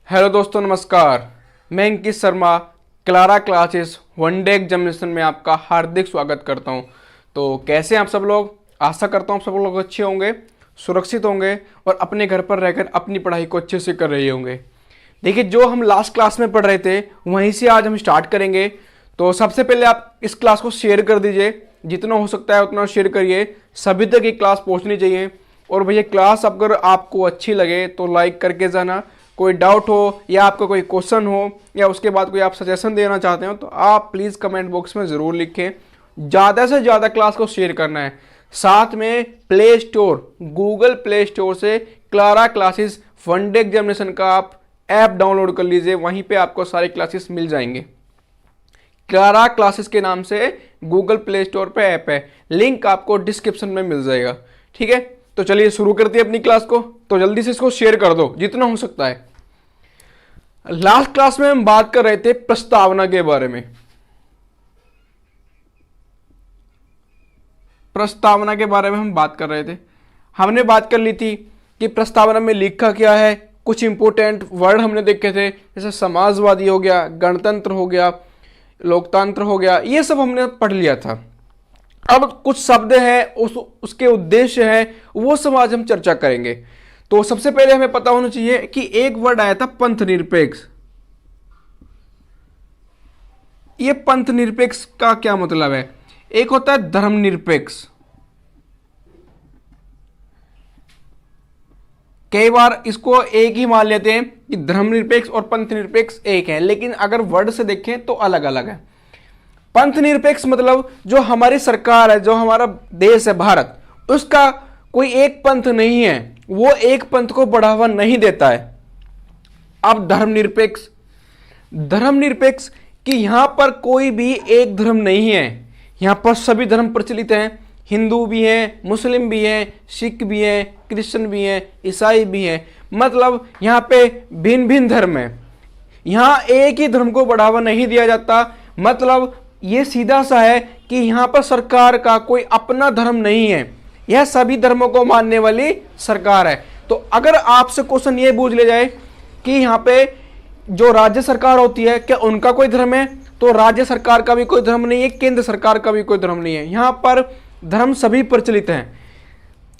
Hello दोस्तों, नमस्कार। मैं Ankit Sharma Clara classes one day examination में आपका हार्दिक स्वागत करता हूं। तो कैसे हैं आप सब लोग? आशा करता हूं आप सब लोग अच्छे होंगे, सुरक्षित होंगे और अपने घर पर रहकर अपनी पढ़ाई को अच्छे से कर रहे होंगे। देखिए, जो हम लास्ट क्लास में पढ़ रहे थे वहीं से आज हम स्टार्ट करेंगे। तो सबसे पहले आप इस क्लास को शेयर कर दीजिए, जितना हो सकता है उतना शेयर करिए, सभी तक ये क्लास पहुँचनी चाहिए। और भैया, क्लास अगर आपको अच्छी लगे तो लाइक करके जाना। कोई डाउट हो या आपका कोई क्वेश्चन हो या उसके बाद कोई आप सजेशन देना चाहते हो तो आप प्लीज़ कमेंट बॉक्स में ज़रूर लिखें। ज़्यादा से ज़्यादा क्लास को शेयर करना है। साथ में play store, Google play store से क्लारा क्लासेस वनडे एग्जामिनेशन का आप ऐप डाउनलोड कर लीजिए, वहीं पे आपको सारे क्लासेस मिल जाएंगे। क्लारा क्लासेस के नाम से गूगल प्ले स्टोर पे ऐप है, लिंक आपको डिस्क्रिप्शन में मिल जाएगा। ठीक है, तो चलिए शुरू करते हैं अपनी क्लास को। तो जल्दी से इसको शेयर कर दो जितना हो सकता है। लास्ट क्लास में हम बात कर रहे थे प्रस्तावना के बारे में। प्रस्तावना के बारे में हम बात कर रहे थे। हमने बात कर ली थी कि प्रस्तावना में लिखा क्या है। कुछ इंपोर्टेंट वर्ड हमने देखे थे, जैसे समाजवादी हो गया, गणतंत्र हो गया, लोकतंत्र हो गया, ये सब हमने पढ़ लिया था। अब कुछ शब्द हैं, उसके उद्देश्य हैं, वो सब आज हम चर्चा करेंगे। तो सबसे पहले हमें पता होना चाहिए कि एक वर्ड आया था पंथ निरपेक्ष। ये पंथ निरपेक्ष का क्या मतलब है? एक होता है धर्मनिरपेक्ष। कई बार इसको एक ही मान लेते हैं कि धर्मनिरपेक्ष और पंथ निरपेक्ष एक है, लेकिन अगर वर्ड से देखें तो अलग अलग है। पंथ निरपेक्ष मतलब जो हमारी सरकार है, जो हमारा देश है भारत, उसका कोई एक पंथ नहीं है, वो एक पंथ को बढ़ावा नहीं देता है। अब धर्मनिरपेक्ष, धर्मनिरपेक्ष कि यहां पर कोई भी एक धर्म नहीं है, यहां पर सभी धर्म प्रचलित हैं। हिंदू भी हैं, मुस्लिम भी हैं, सिख भी हैं, क्रिश्चियन भी हैं, ईसाई भी हैं। मतलब यहां पे भिन्न भिन्न धर्म है, यहां एक ही धर्म को बढ़ावा नहीं दिया जाता। मतलब ये सीधा सा है कि यहां पर सरकार का कोई अपना धर्म नहीं है, यह सभी धर्मों को मानने वाली सरकार है। तो अगर आपसे क्वेश्चन ये पूछ ले जाए कि यहाँ पे जो राज्य सरकार होती है, क्या उनका कोई धर्म है? तो राज्य सरकार का भी कोई धर्म नहीं है, केंद्र सरकार का भी कोई धर्म नहीं है। यहाँ पर धर्म सभी प्रचलित हैं।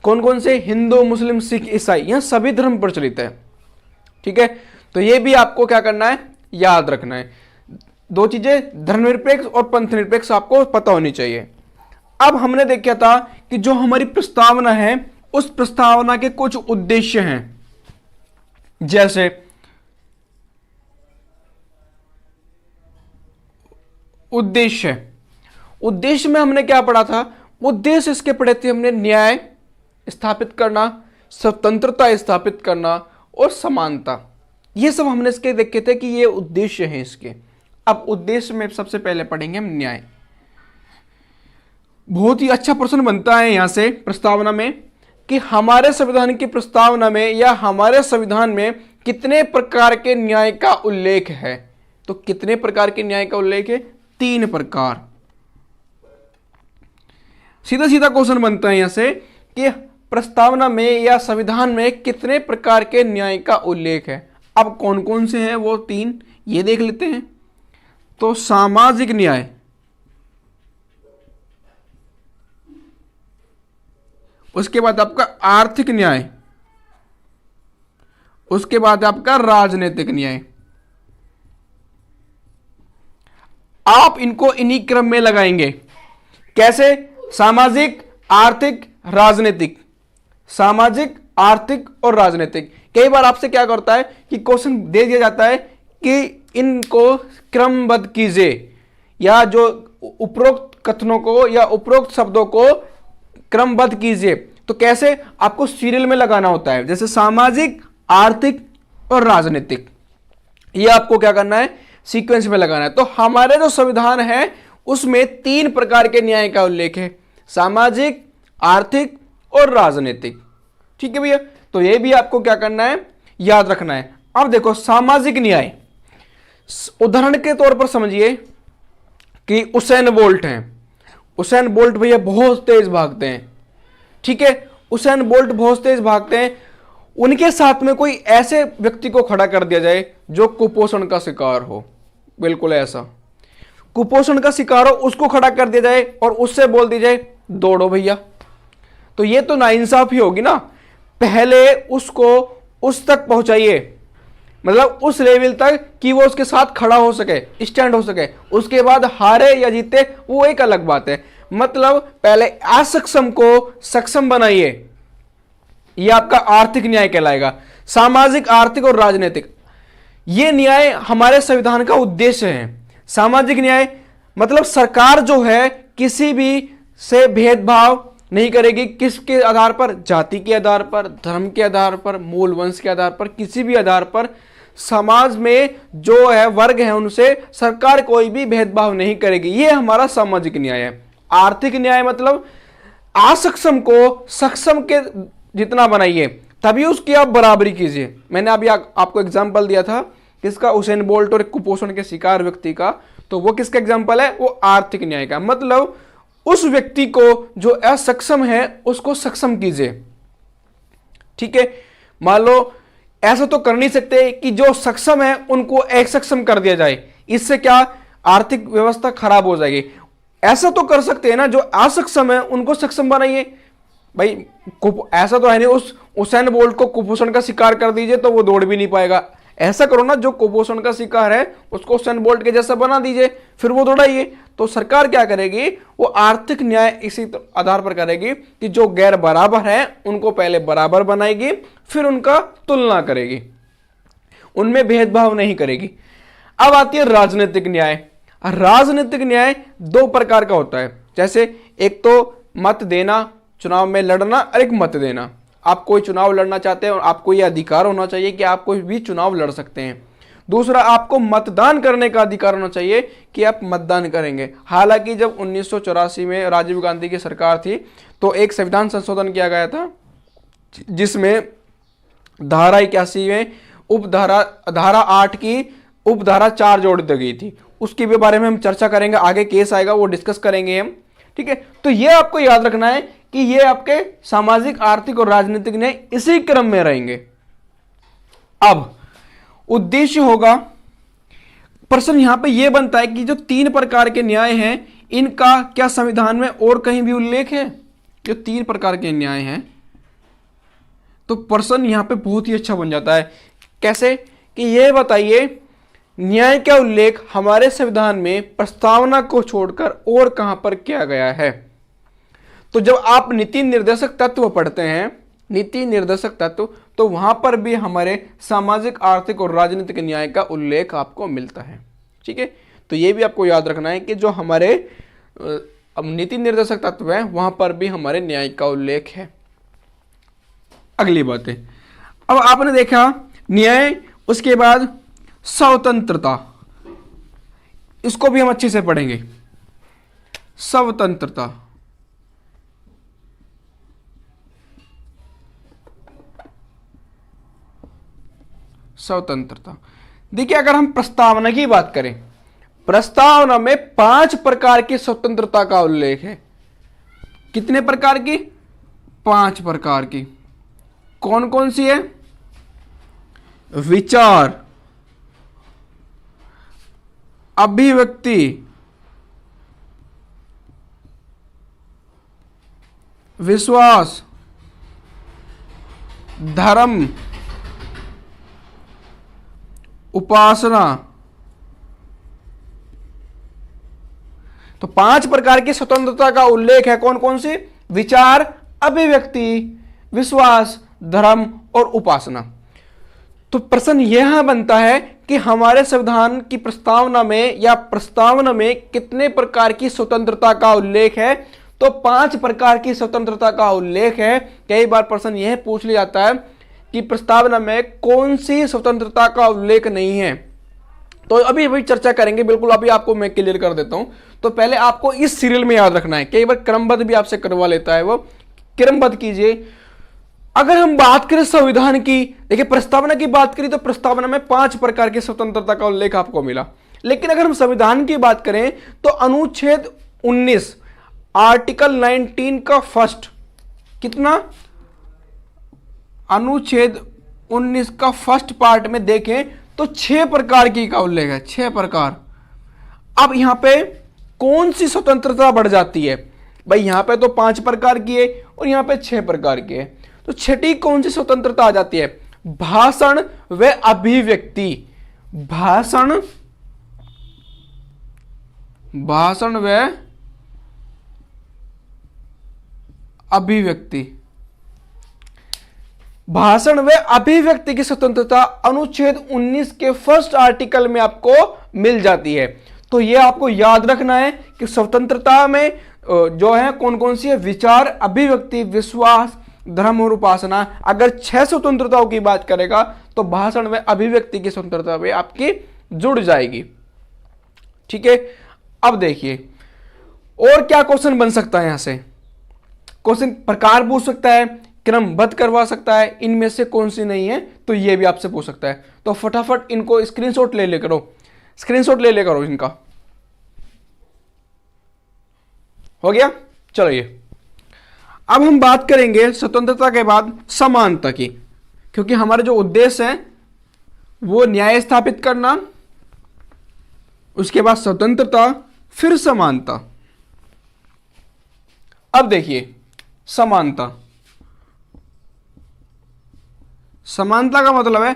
कौन कौन से? हिंदू, मुस्लिम, सिख, ईसाई, यह सभी धर्म प्रचलित है। ठीक है, तो ये भी आपको क्या करना है, याद रखना है। दो चीजें, धर्मनिरपेक्ष और पंथ निरपेक्ष, आपको पता होनी चाहिए। अब हमने देखा था कि जो हमारी प्रस्तावना है, उस प्रस्तावना के कुछ उद्देश्य हैं। जैसे उद्देश्य में हमने क्या पढ़ा था? उद्देश्य इसके पढ़े थे हमने न्याय स्थापित करना, स्वतंत्रता स्थापित करना और समानता। ये सब हमने इसके देखे थे कि ये उद्देश्य हैं इसके। अब उद्देश्य में सबसे पहले पढ़ेंगे हम न्याय। बहुत ही अच्छा प्रश्न बनता है यहां से प्रस्तावना में कि हमारे संविधान की प्रस्तावना में या हमारे संविधान में कितने प्रकार के न्याय का उल्लेख है। तो कितने प्रकार के न्याय का उल्लेख है? 3 प्रकार। सीधा सीधा क्वेश्चन बनता है यहां से कि प्रस्तावना में या संविधान में कितने प्रकार के न्याय का उल्लेख है। अब कौन कौन से हैं वो 3, ये देख लेते हैं। तो सामाजिक न्याय, उसके बाद आपका आर्थिक न्याय, उसके बाद आपका राजनीतिक न्याय। आप इनको इन्हीं क्रम में लगाएंगे। कैसे? सामाजिक, आर्थिक, राजनीतिक। सामाजिक, आर्थिक और राजनीतिक। कई बार आपसे क्या करता है कि क्वेश्चन दे दिया जाता है कि इनको क्रमबद्ध कीजिए, या जो उपरोक्त कथनों को या उपरोक्त शब्दों को क्रमबद्ध कीजिए। तो कैसे? आपको सीरियल में लगाना होता है, जैसे सामाजिक, आर्थिक और राजनीतिक। ये आपको क्या करना है? सीक्वेंस में लगाना है। तो हमारे जो संविधान है उसमें 3 प्रकार के न्याय का उल्लेख है, सामाजिक, आर्थिक और राजनीतिक। ठीक है भैया, तो ये भी आपको क्या करना है, याद रखना है। अब देखो, सामाजिक न्याय, उदाहरण के तौर पर समझिए कि उसेन बोल्ट हैं। उसेन बोल्ट भैया बहुत तेज भागते हैं। ठीक है, उसेन बोल्ट बहुत तेज भागते हैं। उनके साथ में कोई ऐसे व्यक्ति को खड़ा कर दिया जाए जो कुपोषण का शिकार हो, बिल्कुल ऐसा कुपोषण का शिकार हो, उसको खड़ा कर दिया जाए और उससे बोल दी जाए दौड़ो भैया, तो ये तो नाइंसाफी होगी ना। पहले उसको उस तक पहुंचाइए, मतलब उस लेवल तक कि वो उसके साथ खड़ा हो सके, स्टैंड हो सके, उसके बाद हारे या जीते वो एक अलग बात है। मतलब पहले असक्षम को सक्षम बनाइए, ये आपका आर्थिक न्याय कहलाएगा। सामाजिक, आर्थिक और राजनीतिक, ये न्याय हमारे संविधान का उद्देश्य है। सामाजिक न्याय मतलब सरकार जो है किसी भी से भेदभाव नहीं करेगी, किसके आधार पर, जाति के आधार पर, धर्म के आधार पर, मूल वंश के आधार पर, किसी भी आधार पर समाज में जो है वर्ग है उनसे सरकार कोई भी भेदभाव नहीं करेगी। ये हमारा सामाजिक न्याय है। आर्थिक न्याय मतलब असक्षम को सक्षम के जितना बनाइए, तभी उसकी आप बराबरी कीजिए। मैंने अभी आपको एग्जांपल दिया था किसका, उसेन बोल्ट और कुपोषण के शिकार व्यक्ति का, तो वो किसका एग्जांपल है, वो आर्थिक न्याय का। मतलब उस व्यक्ति को जो असक्षम है उसको सक्षम कीजिए, ठीक है। मान लो ऐसा तो कर नहीं सकते कि जो सक्षम है उनको असक्षम कर दिया जाए, इससे क्या आर्थिक व्यवस्था खराब हो जाएगी। ऐसा तो कर सकते हैं ना, जो असक्षम है उनको सक्षम बनाइए। भाई ऐसा तो है नहीं उस उसेन बोल्ट को कुपोषण का शिकार कर दीजिए तो वो दौड़ भी नहीं पाएगा। ऐसा करो ना, जो कुपोषण का शिकार है उसको उसेन बोल्ट के जैसा बना दीजिए, फिर वो दौड़ाइए। तो सरकार क्या करेगी, वो आर्थिक न्याय इसी आधार पर करेगी कि जो गैर बराबर है उनको पहले बराबर बनाएगी, फिर उनका तुलना करेगी, उनमें भेदभाव नहीं करेगी। अब आती है राजनीतिक न्याय। राजनीतिक न्याय दो प्रकार का होता है, जैसे एक तो मत देना, चुनाव में लड़ना, और एक मत देना। आप कोई चुनाव लड़ना चाहते हैं और आपको यह अधिकार होना चाहिए कि आप कोई भी चुनाव लड़ सकते हैं। दूसरा, आपको मतदान करने का अधिकार होना चाहिए कि आप मतदान करेंगे। हालांकि जब 1984 में राजीव गांधी की सरकार थी तो एक संविधान संशोधन किया गया था जिसमें धारा 81 में धारा 8 की उपधारा 4 जोड़ दी गई थी। उसके भी बारे में हम चर्चा करेंगे, आगे केस आएगा वो डिस्कस करेंगे हम, ठीक है। तो ये आपको याद रखना है कि ये आपके सामाजिक, आर्थिक और राजनीतिक न्याय इसी क्रम में रहेंगे। अब उद्देश्य होगा, प्रश्न यहां पे ये बनता है कि जो 3 प्रकार के न्याय हैं इनका क्या संविधान में और कहीं भी उल्लेख है? जो 3 प्रकार के न्याय हैं, तो प्रश्न यहां पे बहुत ही अच्छा बन जाता है। कैसे कि ये बताइए न्याय का उल्लेख हमारे संविधान में प्रस्तावना को छोड़कर और कहां पर किया गया है? तो जब आप नीति निर्देशक तत्व पढ़ते हैं, नीति निर्देशक तत्व, तो वहां पर भी हमारे सामाजिक, आर्थिक और राजनीतिक न्याय का उल्लेख आपको मिलता है, ठीक है। तो ये भी आपको याद रखना है कि जो हमारे नीति निर्देशक तत्व है वहां पर भी हमारे न्याय का उल्लेख है। अगली बात है, अब आपने देखा न्याय, उसके बाद स्वतंत्रता, इसको भी हम अच्छे से पढ़ेंगे। स्वतंत्रता, स्वतंत्रता, देखिए अगर हम प्रस्तावना की बात करें, प्रस्तावना में 5 प्रकार की स्वतंत्रता का उल्लेख है। कितने प्रकार की? 5 प्रकार की। कौन कौन सी है? विचार, अभिव्यक्ति, विश्वास, धर्म, उपासना। तो 5 प्रकार की स्वतंत्रता का उल्लेख है। कौन कौन सी? विचार, अभिव्यक्ति, विश्वास, धर्म और उपासना। तो प्रश्न यह बनता है कि हमारे संविधान की प्रस्तावना में या प्रस्तावना में कितने प्रकार की स्वतंत्रता का उल्लेख है? तो 5 प्रकार की स्वतंत्रता का उल्लेख है। कई बार प्रश्न यह पूछ लिया जाता है कि प्रस्तावना में कौन सी स्वतंत्रता का उल्लेख नहीं है, तो अभी चर्चा करेंगे। बिल्कुल अभी आपको मैं क्लियर कर देता हूं। तो पहले आपको इस सीरियल में याद रखना है, कई बार क्रमबद्ध भी आपसे करवा लेता है, वो क्रमबद्ध कीजिए। अगर हम बात करें संविधान की, देखिए प्रस्तावना की बात करें तो प्रस्तावना में 5 प्रकार की स्वतंत्रता का उल्लेख आपको मिला। लेकिन अगर हम संविधान की बात करें तो अनुच्छेद 19 आर्टिकल 19 का फर्स्ट, कितना? अनुच्छेद 19 का फर्स्ट पार्ट में देखें तो 6 प्रकार की का उल्लेख है, 6 प्रकार। अब यहां पे कौन सी स्वतंत्रता बढ़ जाती है भाई, यहां पे तो 5 प्रकार की है और यहां पे 6 प्रकार की है, तो छठी कौन सी स्वतंत्रता आ जाती है? भाषण व अभिव्यक्ति। भाषण व अभिव्यक्ति। भाषण व अभिव्यक्ति की स्वतंत्रता अनुच्छेद 19 के फर्स्ट आर्टिकल में आपको मिल जाती है। तो यह आपको याद रखना है कि स्वतंत्रता में जो है कौन कौन सी है? विचार, अभिव्यक्ति, विश्वास, धर्म और उपासना। अगर 6 स्वतंत्रताओं की बात करेगा तो भाषण व अभिव्यक्ति की स्वतंत्रता भी आपकी जुड़ जाएगी। ठीक है, अब देखिए और क्या क्वेश्चन बन सकता है। यहां से क्वेश्चन प्रकार पूछ सकता है, क्रमबद्ध करवा सकता है, इनमें से कौन सी नहीं है, तो ये भी आपसे पूछ सकता है। तो फटाफट इनको स्क्रीनशॉट ले ले करो, स्क्रीनशॉट ले ले करो इनका। हो गया, चलिए अब हम बात करेंगे स्वतंत्रता के बाद समानता की, क्योंकि हमारे जो उद्देश्य है वो न्याय स्थापित करना, उसके बाद स्वतंत्रता, फिर समानता। अब देखिए समानता, समानता का मतलब है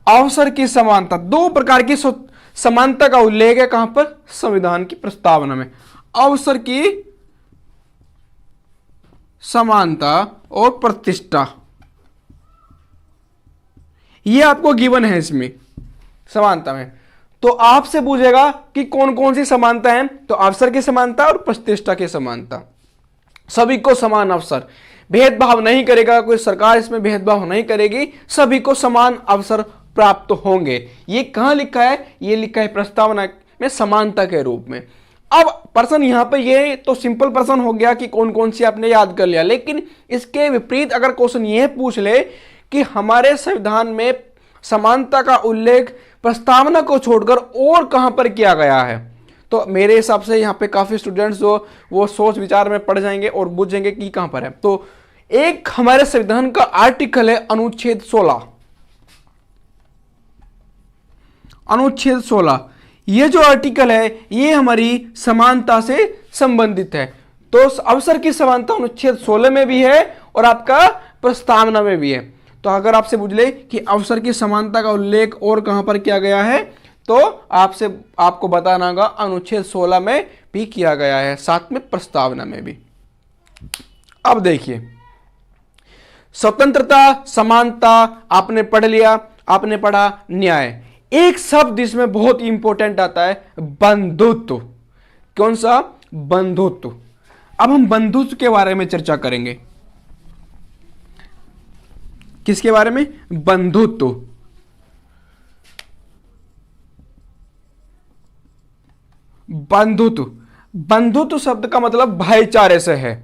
अवसर की समानता। 2 प्रकार की समानता का उल्लेख है कहां पर? संविधान की प्रस्तावना में। अवसर की समानता और प्रतिष्ठा, यह आपको गिवन है इसमें समानता में। तो आपसे पूछेगा कि कौन कौन सी समानता है, तो अवसर की समानता और प्रतिष्ठा की समानता। सभी को समान अवसर, भेदभाव नहीं करेगा कोई सरकार, इसमें भेदभाव नहीं करेगी, सभी को समान अवसर प्राप्त होंगे। ये कहां लिखा है? ये लिखा है प्रस्तावना में समानता के रूप में। अब प्रश्न यहां पे ये तो सिंपल प्रश्न हो गया कि कौन कौन सी आपने याद कर लिया, लेकिन इसके विपरीत अगर क्वेश्चन यह पूछ ले कि हमारे संविधान में समानता का उल्लेख प्रस्तावना को छोड़कर और कहां पर किया गया है, तो मेरे हिसाब से यहां पे काफी स्टूडेंट्स जो वो सोच विचार में पड़ जाएंगे और बुझेंगे कि कहां पर है। तो एक हमारे संविधान का आर्टिकल है अनुच्छेद 16। अनुच्छेद 16 ये जो आर्टिकल है ये हमारी समानता से संबंधित है। तो अवसर की समानता अनुच्छेद 16 में भी है और आपका प्रस्तावना में भी है। तो अगर आपसे पूछ ले कि अवसर की समानता का उल्लेख और कहां पर किया गया है, तो आपको बताना होगा अनुच्छेद 16 में भी किया गया है, साथ में प्रस्तावना में भी। अब देखिए स्वतंत्रता, समानता आपने पढ़ लिया, आपने पढ़ा न्याय। एक शब्द इसमें बहुत इंपॉर्टेंट आता है, बंधुत्व। कौन सा? बंधुत्व। अब हम बंधुत्व के बारे में चर्चा करेंगे। किसके बारे में? बंधुत्व। बंधुत्व, बंधुत्व शब्द का मतलब भाईचारे से है।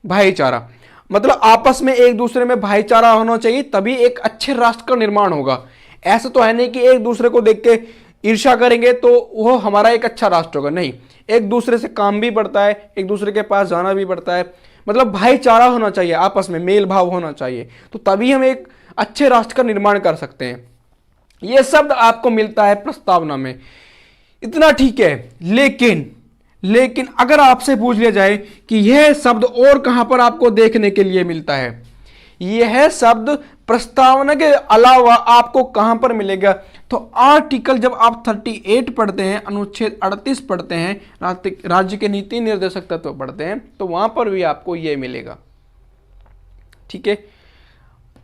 भाईचारा मतलब आपस में एक दूसरे में भाईचारा होना चाहिए, तभी एक अच्छे राष्ट्र का निर्माण होगा। ऐसा तो है नहीं कि एक दूसरे को देख के ईर्ष्या करेंगे तो वो हमारा एक अच्छा राष्ट्र होगा, नहीं। एक दूसरे से काम भी पड़ता है, एक दूसरे के पास जाना भी पड़ता है, मतलब भाईचारा होना चाहिए, आपस में मेल भाव होना चाहिए, तो तभी हम एक अच्छे राष्ट्र का निर्माण कर सकते हैं। यह शब्द आपको मिलता है प्रस्तावना में, इतना ठीक है। लेकिन अगर आपसे पूछ लिया जाए कि यह शब्द और कहां पर आपको देखने के लिए मिलता है, यह शब्द प्रस्तावना के अलावा आपको कहां पर मिलेगा, तो आर्टिकल जब आप 38 पढ़ते हैं, अनुच्छेद 38 पढ़ते हैं, राज्य के नीति निर्देशक तत्व पढ़ते हैं, तो वहां पर भी आपको यह मिलेगा। ठीक है,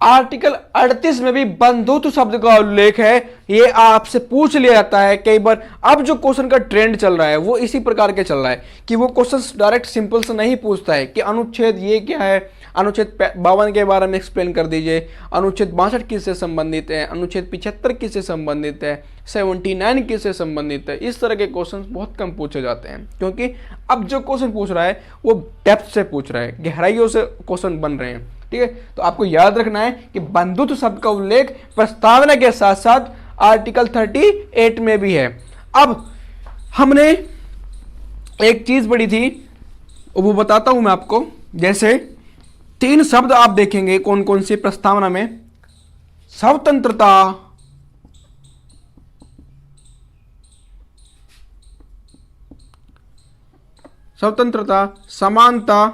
आर्टिकल 38 में भी बंधुत्व शब्द का उल्लेख है। ये आपसे पूछ लिया जाता है कई बार। अब जो क्वेश्चन का ट्रेंड चल रहा है वो इसी प्रकार के चल रहा है कि वो क्वेश्चन डायरेक्ट सिंपल से नहीं पूछता है कि अनुच्छेद ये क्या है, अनुच्छेद 52 के बारे में एक्सप्लेन कर दीजिए, अनुच्छेद 62 किससे संबंधित है, अनुच्छेद 75 किससे संबंधित है, 79 किससे संबंधित है। इस तरह के क्वेश्चन बहुत कम पूछे जाते हैं, क्योंकि अब जो क्वेश्चन पूछ रहा है वो डेप्थ से पूछ रहा है, गहराइयों से क्वेश्चन बन रहे हैं। ठीक है, तो आपको याद रखना है कि बंधुत्व शब्द का उल्लेख प्रस्तावना के साथ साथ आर्टिकल 38 में भी है। अब हमने एक चीज पढ़ी थी, वो बताता हूं मैं आपको। जैसे तीन शब्द आप देखेंगे कौन कौन सी प्रस्तावना में, स्वतंत्रता, स्वतंत्रता, समानता,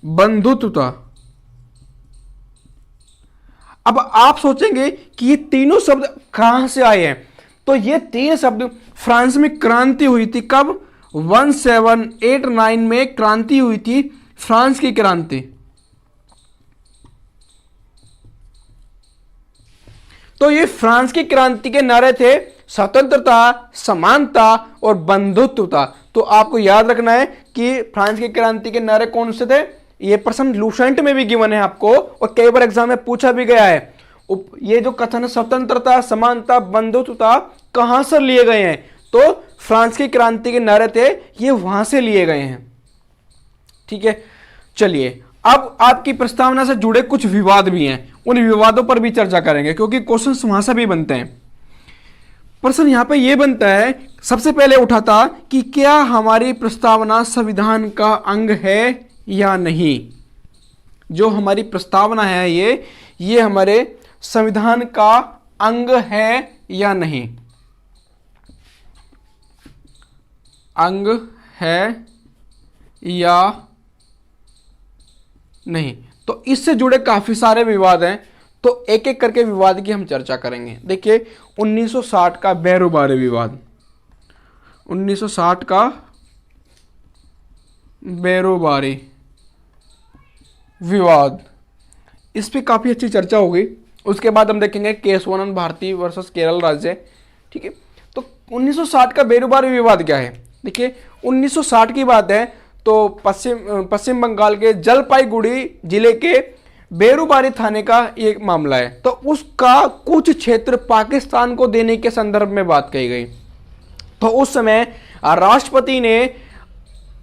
बंधुत्वता। अब आप सोचेंगे कि ये तीनों शब्द कहां से आए हैं, तो ये तीन शब्द फ्रांस में क्रांति हुई थी। कब? 1789 में क्रांति हुई थी, फ्रांस की क्रांति। तो ये फ्रांस की क्रांति के नारे थे स्वतंत्रता, समानता और बंधुत्वता। तो आपको याद रखना है कि फ्रांस की क्रांति के नारे कौन से थे। ये प्रश्न लूसेंट में भी गिवन है आपको और कई बार एग्जाम में पूछा भी गया है। ये जो कथन है स्वतंत्रता, समानता, बंधुत्वता कहां से लिए गए हैं, तो फ्रांस की क्रांति के नारे थे, ये वहां से लिए गए हैं। ठीक है, चलिए अब आपकी प्रस्तावना से जुड़े कुछ विवाद भी हैं, उन विवादों पर भी चर्चा करेंगे क्योंकि क्वेश्चन वहां से भी बनते हैं। प्रश्न यहां पे ये बनता है, सबसे पहले उठा था कि क्या हमारी प्रस्तावना संविधान का अंग है या नहीं। जो हमारी प्रस्तावना है ये हमारे संविधान का अंग है या नहीं, अंग है या नहीं। तो इससे जुड़े काफी सारे विवाद हैं, तो एक एक करके विवाद की हम चर्चा करेंगे। देखिए 1960 का बैरोबारी विवाद, 1960 का बैरोबारी विवाद, इस पे काफी अच्छी चर्चा होगी। उसके बाद हम देखेंगे केशवानंद भारती वर्सेस केरल राज्य। ठीक है, तो 1960 का बैरोबारी विवाद क्या है। देखिए 1960 की बात है तो पश्चिम बंगाल के जलपाईगुड़ी जिले के बेरुबारी थाने का ये मामला है। तो उसका कुछ क्षेत्र पाकिस्तान को देने के संदर्भ में बात कही गई। तो उस समय राष्ट्रपति ने,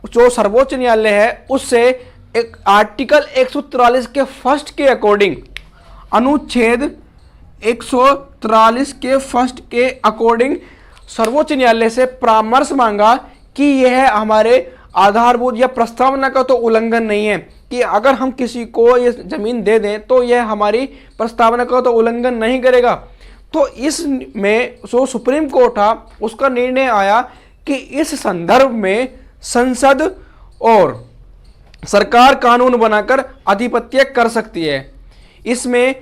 जो सर्वोच्च न्यायालय है, उससे एक आर्टिकल 143 के फर्स्ट के अकॉर्डिंग, अनुच्छेद 143 के फर्स्ट के अकॉर्डिंग सर्वोच्च न्यायालय से परामर्श मांगा कि यह हमारे आधारभूत या प्रस्तावना का तो उल्लंघन नहीं है कि अगर हम किसी को ये जमीन दे दें तो यह हमारी प्रस्तावना का तो उल्लंघन नहीं करेगा। तो इसमें जो सुप्रीम कोर्ट था उसका निर्णय आया कि इस संदर्भ में संसद और सरकार कानून बनाकर आधिपत्य कर सकती है। इसमें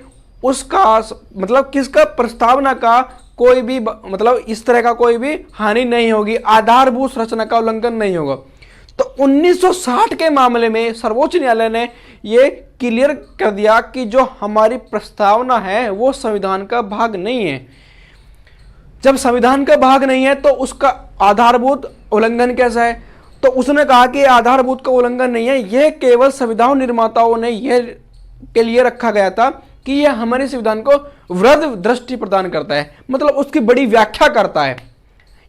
उसका मतलब किसका, प्रस्तावना का कोई भी मतलब इस तरह का कोई भी हानि नहीं होगी, आधारभूत संरचना का उल्लंघन नहीं होगा। तो 1960 के मामले में सर्वोच्च न्यायालय ने यह क्लियर कर दिया कि जो हमारी प्रस्तावना है वो संविधान का भाग नहीं है। जब संविधान का भाग नहीं है तो उसका आधारभूत उल्लंघन कैसा है। तो उसने कहा कि आधारभूत का उल्लंघन नहीं है, यह केवल संविधान निर्माताओं ने यह के लिए रखा गया था कि यह हमारे संविधान को वृहद दृष्टि प्रदान करता है, मतलब उसकी बड़ी व्याख्या करता है।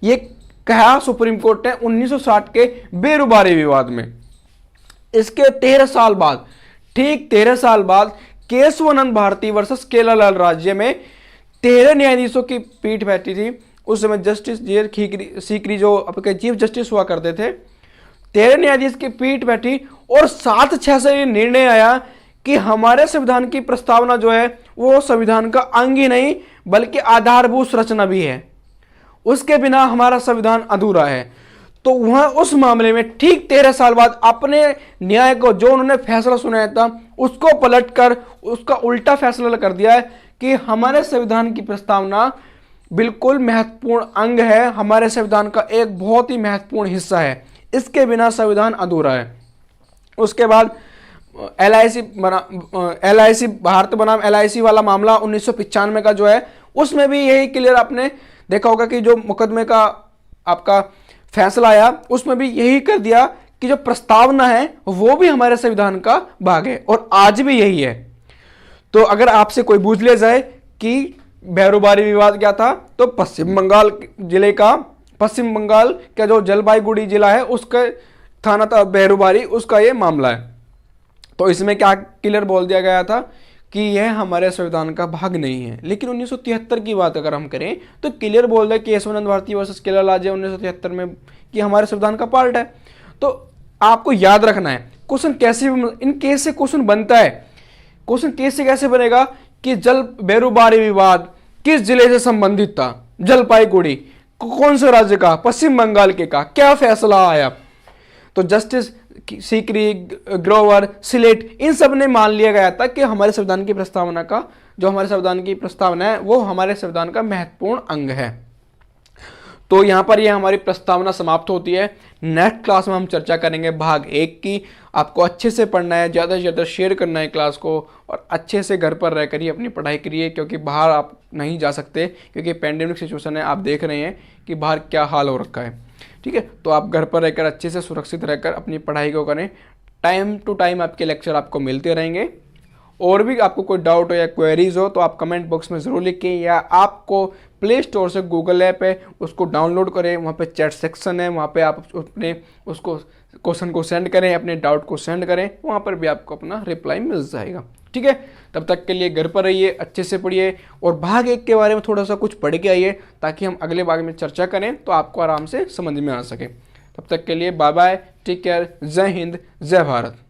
यह कहा सुप्रीम कोर्ट ने 1960 के बेरुबारी विवाद में। इसके 13 साल बाद, ठीक 13 साल बाद केशवानंद भारती वर्सेस केरल राज्य में 13 न्यायाधीशों की पीठ बैठी थी। उस समय जस्टिस जी सीकरी जो आपके चीफ जस्टिस हुआ करते थे, 13 न्यायाधीश की पीठ बैठी और 7-6 से ये निर्णय आया कि हमारे संविधान की प्रस्तावना जो है वो संविधान का अंग ही नहीं बल्कि आधारभूत संरचना भी है, उसके बिना हमारा संविधान अधूरा है। तो वहां उस मामले में ठीक 13 साल बाद अपने न्याय को, जो उन्होंने फैसला सुनाया था, उसको पलटकर उसका उल्टा फैसला कर दिया है कि हमारे संविधान की प्रस्तावना बिल्कुल महत्वपूर्ण अंग है, हमारे संविधान का एक बहुत ही महत्वपूर्ण हिस्सा है, इसके बिना संविधान अधूरा है। उसके बाद LIC भारत बनाम LIC वाला मामला 1995 का जो है, उसमें भी यही क्लियर आपने देखा होगा कि जो मुकदमे का आपका फैसला आया उसमें भी यही कर दिया कि जो प्रस्तावना है वो भी हमारे संविधान का भाग है, और आज भी यही है। तो अगर आपसे कोई पूछ लिया जाए कि बैरोबारी विवाद क्या था, तो पश्चिम बंगाल का जो जलपाईगुड़ी जिला है उसका थाना था बैरोबारी, उसका ये मामला है। तो इसमें क्या क्लियर बोल दिया गया था कि यह हमारे संविधान का भाग नहीं है। लेकिन 1973 की बात अगर हम करें तो क्लियर बोल दिया केशवानंद भारती वर्सेस केरल राज्य 1973 में कि हमारे संविधान का पार्ट है। तो आपको याद रखना है क्वेश्चन कैसे इन केस से क्वेश्चन बनता है। क्वेश्चन केस से कैसे बनेगा कि जल बेरोबारी विवाद किस जिले से संबंधित था, जलपाईगुड़ी, कौन से राज्य का, पश्चिम बंगाल के का, क्या फैसला आया। तो जस्टिस सीकरी, ग्रोवर, सिलेट, इन सब ने मान लिया गया था कि हमारे संविधान की प्रस्तावना का, जो हमारे संविधान की प्रस्तावना है वो हमारे संविधान का महत्वपूर्ण अंग है। तो यहां पर ये हमारी प्रस्तावना समाप्त होती है। नेक्स्ट क्लास में हम चर्चा करेंगे भाग 1 की। आपको अच्छे से पढ़ना है, ज़्यादा से ज़्यादा शेयर करना है क्लास को, और अच्छे से घर पर रहकर ही अपनी पढ़ाई करिए, क्योंकि बाहर आप नहीं जा सकते, क्योंकि पेंडेमिक सिचुएशन है। आप देख रहे हैं कि बाहर क्या हाल हो रखा है। ठीक है, तो आप घर पर रहकर अच्छे से सुरक्षित रहकर अपनी पढ़ाई को करें। टाइम टू टाइम आपके लेक्चर आपको मिलते रहेंगे। और भी आपको कोई डाउट हो या क्वेरीज हो तो आप कमेंट बॉक्स में ज़रूर लिखें, या आपको प्ले स्टोर से गूगल ऐप है उसको डाउनलोड करें, वहाँ पे चैट सेक्शन है, वहाँ पे आप अपने उसको क्वेश्चन को सेंड करें, अपने डाउट को सेंड करें, वहाँ पर भी आपको अपना रिप्लाई मिल जाएगा। ठीक है, तब तक के लिए घर पर रहिए, अच्छे से पढ़िए, और भाग 1 के बारे में थोड़ा सा कुछ पढ़ के आइए, ताकि हम अगले भाग में चर्चा करें तो आपको आराम से समझ में आ सके। तब तक के लिए बाय बाय, टेक केयर, जय हिंद, जय भारत।